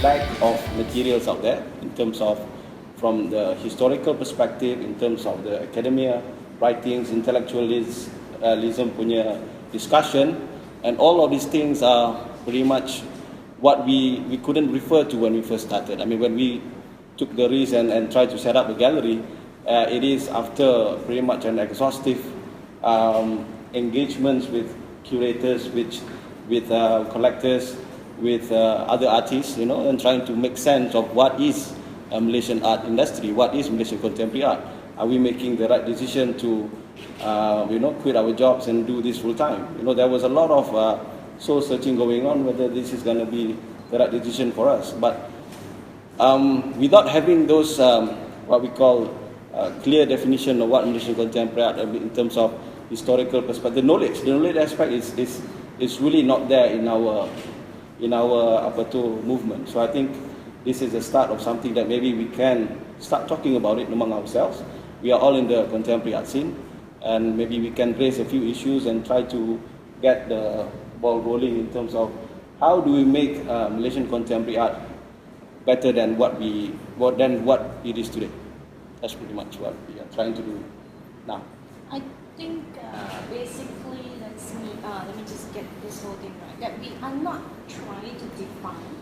bag of materials out there in terms of from the historical perspective, in terms of the academia, writings, intellectualism punya discussion, and all of these things are pretty much what we couldn't refer to when we first started. I mean, when we took the risk and tried to set up a gallery, it is after pretty much an exhaustive engagements with curators, with collectors, with other artists, and trying to make sense of what is a Malaysian art industry, what is Malaysian contemporary art. Are we making the right decision to, quit our jobs and do this full time? There was a lot of soul searching going on whether this is going to be the right decision for us. But without having those what we call clear definition of what Malaysian contemporary art in terms of historical perspective, the knowledge aspect is really not there in our movement. So I think this is the start of something that maybe we can start talking about it among ourselves. We are all in the contemporary art scene, and maybe we can raise a few issues and try to get the ball rolling in terms of how do we make Malaysian contemporary art better than what it is today. That's pretty much what we are trying to do now. I think basically, let me just get this whole thing right. That we are not trying to define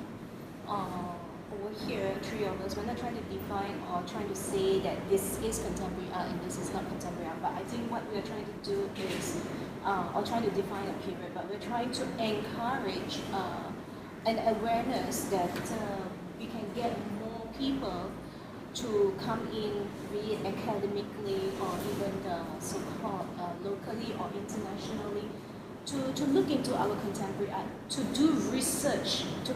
over here, three of us. We're not trying to define or trying to say that this is contemporary art and this is not contemporary art. But I think what we are trying to do is, or trying to define a period. But we're trying to encourage an awareness that we can get more people to come in, be it academically or even the so-called locally or internationally, to look into our contemporary art, to do research, to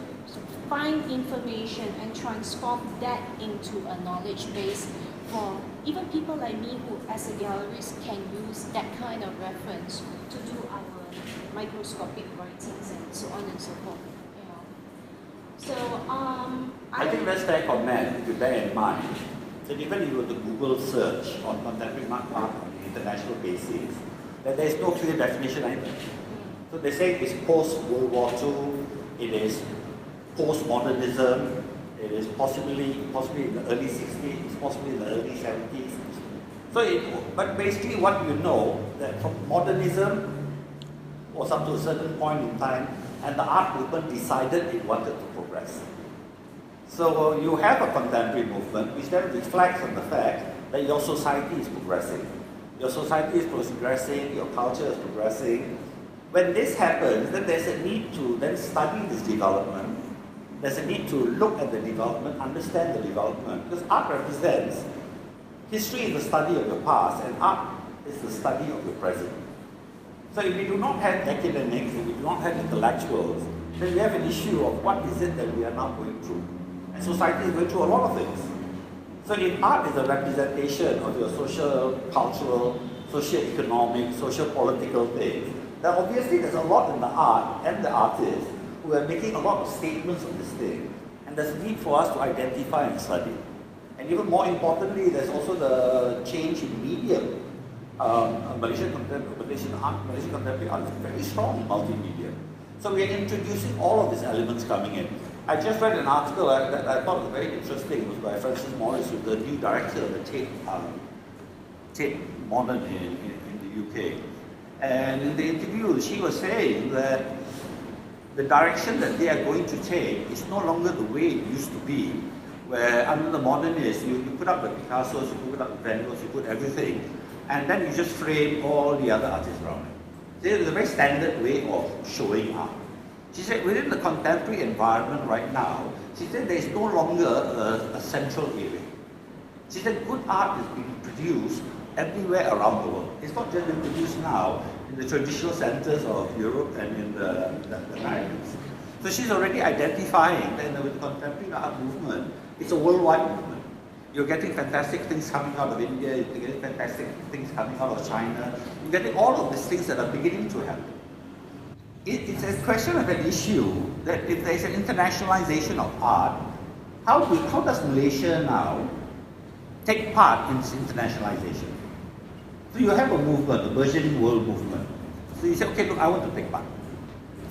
find information and transform that into a knowledge base for even people like me who as a gallerist can use that kind of reference to do our microscopic writings and so on and so forth. So I think that's fair comment if you bear in mind that even if you were to Google search on contemporary art on an international basis, that there is no clear definition either. So they say it's post-World War II, it is post-modernism, it is possibly in the early 60s, it's possibly in the early 70s. But basically what you know, that from modernism was up to a certain point in time, and the art movement decided it wanted to progress. So you have a contemporary movement which then reflects on the fact that your society is progressing. Your society is progressing, your culture is progressing. When this happens, then there's a need to then study this development. There's a need to look at the development, understand the development, because art represents, history is the study of your past, and art is the study of your present. So if we do not have academics, if we do not have intellectuals, then we have an issue of what is it that we are now going through. And society is going through a lot of things. So if art is a representation of your social, cultural, socio-economic, socio-political things, then obviously there's a lot in the art and the artists who are making a lot of statements on this thing. And there's a need for us to identify and study. And even more importantly, there's also the change in medium. Malaysian contemporary art is very strong in multimedia. So we are introducing all of these elements coming in. I just read an article that I thought was very interesting. It was by Frances Morris, who's the new director of the Tate Modern in the UK. And in the interview, she was saying that the direction that they are going to take is no longer the way it used to be, where under the modernists, you put up the Picassos, you put up the Van Goghs, you put everything, and then you just frame all the other artists around it. There is a very standard way of showing art. She said within the contemporary environment right now, she said there is no longer a central area. She said good art is being produced everywhere around the world. It's not just being produced now in the traditional centers of Europe and in the Americas. So she's already identifying that with the contemporary art movement, it's a worldwide movement. You're getting fantastic things coming out of India, you're getting fantastic things coming out of China, you're getting all of these things that are beginning to happen. It's a question of an issue that if there's an internationalization of art, how does Malaysia now take part in this internationalization? So you have a movement, a burgeoning world movement. So you say, okay, look, I want to take part.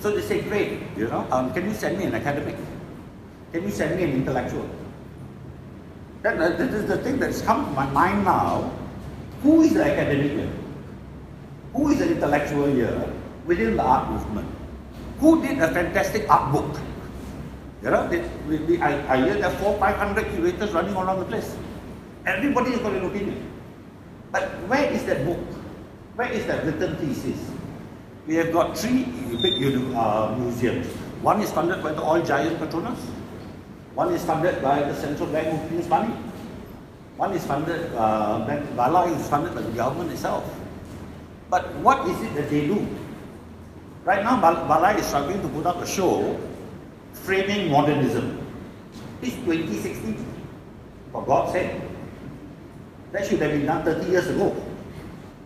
So they say, great, can you send me an academic? Can you send me an intellectual? This is the thing that's come to my mind now. Who is the academic here? Who is the intellectual here within the art movement? Who did a fantastic art book? You know, I hear there are 400-500 curators running all around the place. Everybody has got an opinion. But where is that book? Where is that written thesis? We have got 3 big museums. One is funded by the oil giant Petronas. One is funded by the central bank who prints money. One is funded, Bala is funded by the government itself. But what is it that they do? Right now, Bala is struggling to put up a show framing modernism. It's 2016, for God's sake. That should have been done 30 years ago.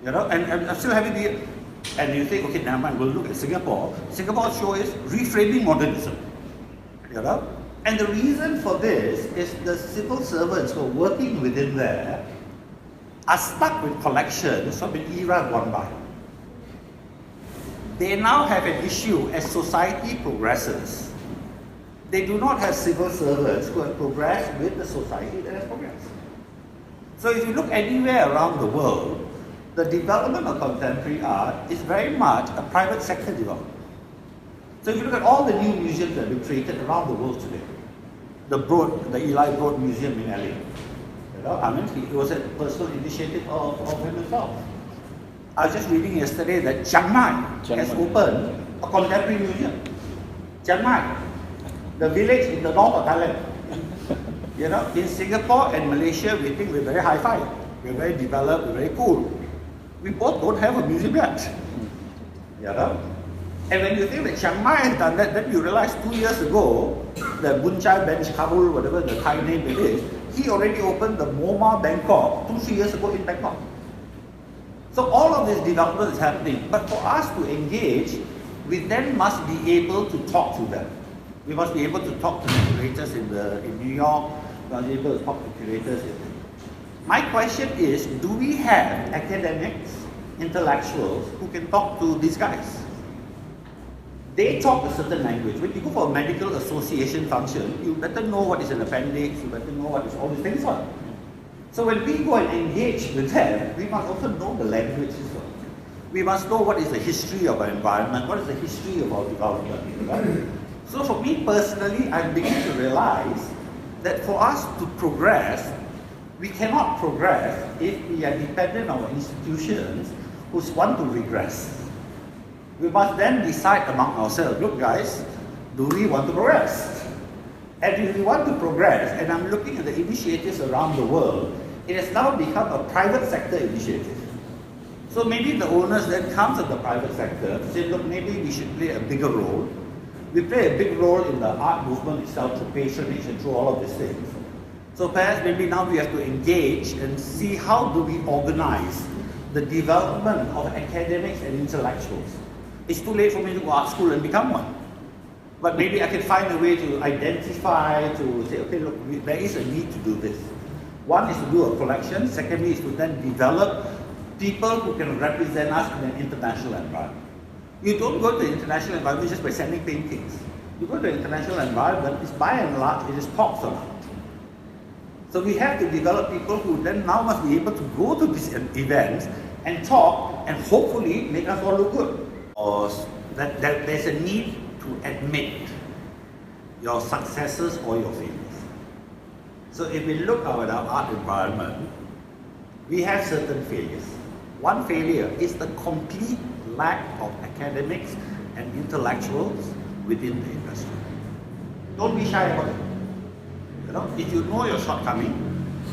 You know, and I'm still having the, and you think, okay, now I'm going to look at Singapore. Singapore's show is reframing modernism. You know? And the reason for this is the civil servants who are working within there are stuck with collections from an era gone by. They now have an issue as society progresses. They do not have civil servants who have progressed with the society that has progressed. So if you look anywhere around the world, the development of contemporary art is very much a private sector development. So if you look at all the new museums that have been created around the world today, the Eli Broad Museum in LA, you know, I mean, it was a personal initiative of him himself. I was just reading yesterday that Chiang Mai has opened a contemporary museum. Chiang Mai, the village in the north of Thailand. You know, in Singapore and Malaysia, we think we're very high-fi, we're very developed, we're very cool. We both don't have a museum yet. You know? And when you think that Chiang Mai has done that, then you realize 2 years ago, the Bunchai Bench Kabul, whatever the Thai name it is, he already opened the MoMA Bangkok 2-3 years ago in Bangkok. So all of this development is happening. But for us to engage, we then must be able to talk to them. We must be able to talk to the curators in New York, we must be able to talk to curators. My question is, do we have academics, intellectuals who can talk to these guys? They talk a certain language. When you go for a medical association function, you better know what is an appendix, you better know what is all these things are. So when we go and engage with them, we must also know the language as well. We must know what is the history of our environment, what is the history of our development. Right? So for me personally, I'm beginning to realize that for us to progress, we cannot progress if we are dependent on our institutions who want to regress. We must then decide among ourselves, look guys, do we want to progress? And if we want to progress, and I'm looking at the initiatives around the world, it has now become a private sector initiative. So maybe the owners then come to the private sector to say, look, maybe we should play a bigger role. We play a big role in the art movement itself through patronage and through all of these things. So perhaps maybe now we have to engage and see how do we organize the development of academics and intellectuals. It's too late for me to go to art school and become one. But maybe I can find a way to identify, to say, okay, look, there is a need to do this. One is to do a collection. Secondly is to then develop people who can represent us in an international environment. You don't go to the international environment just by sending paintings. You go to the international environment, it's by and large, it is talks on art. So we have to develop people who then now must be able to go to these events and talk and hopefully make us all look good. Or that there's a need to admit your successes or your failures. So if we look at our art environment, we have certain failures. One failure is the complete lack of academics and intellectuals within the industry. Don't be shy about it. You know, if you know your shortcoming,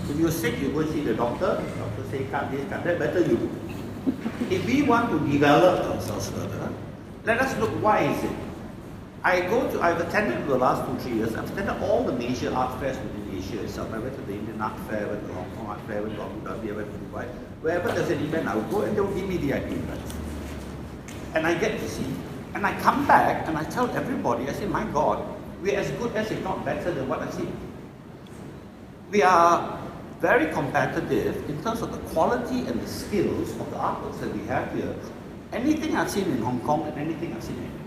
if you're sick, you go see the doctor. The doctor say, cut this, cut that, better you do. If we want to develop ourselves further, let us look why is it. I've attended for the last 2-3 years, I've attended all the major art fairs within Asia itself. I went to the Indian Art Fair, went to the Hong Kong Art Fair, went to Abu Dhabi, I went to Dubai. Wherever there's an event, I will go and they'll give me the IP rights. And I get to see. And I come back and I tell everybody, I say, my God, we're as good as, if not better than what I see. We are very competitive in terms of the quality and the skills of the artworks that we have here. Anything I've seen in Hong Kong and anything I've seen in India.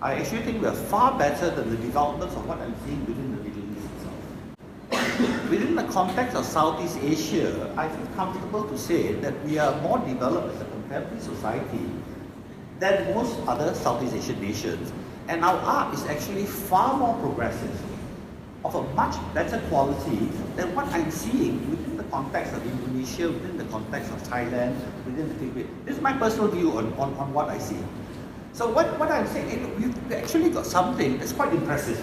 I actually think we are far better than the developments of what I'm seeing within the Middle East itself. Within the context of Southeast Asia, I feel comfortable to say that we are more developed as a contemporary society than most other Southeast Asian nations. And our art is actually far more progressive, of a much better quality than what I'm seeing within the context of Indonesia, within the context of Thailand, within the Tibet. This is my personal view on what I see. So what I'm saying, we've actually got something that's quite impressive.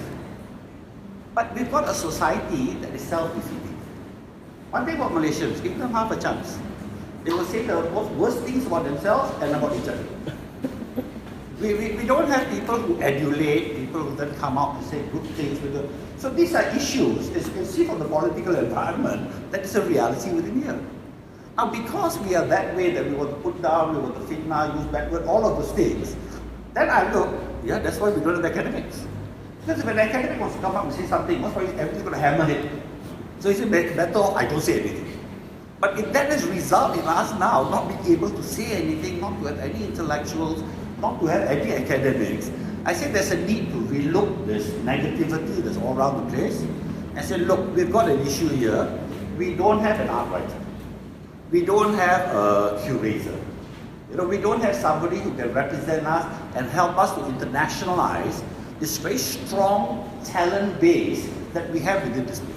But we've got a society that is self-defeating. One thing about Malaysians, give them half a chance. They will say the most worst things about themselves and about each other. We don't have people who adulate, people who then come out and say good things. So these are issues, as you can see from the political environment, that is a reality within here. Now because we are that way, that we want to put down, we want to fitna, use backward, all of those things, then I look, yeah, that's why we don't have academics. Because if an academic wants to come up and say something, most probably everybody's going to hammer it. So it's better off I don't say anything. But if that has resulted in us now not being able to say anything, not to have any intellectuals, not to have any academics, I say there's a need to relook this negativity that's all around the place and say, look, we've got an issue here. We don't have an art writer. We don't have a curator. We don't have somebody who can represent us and help us to internationalize this very strong talent base that we have within this place.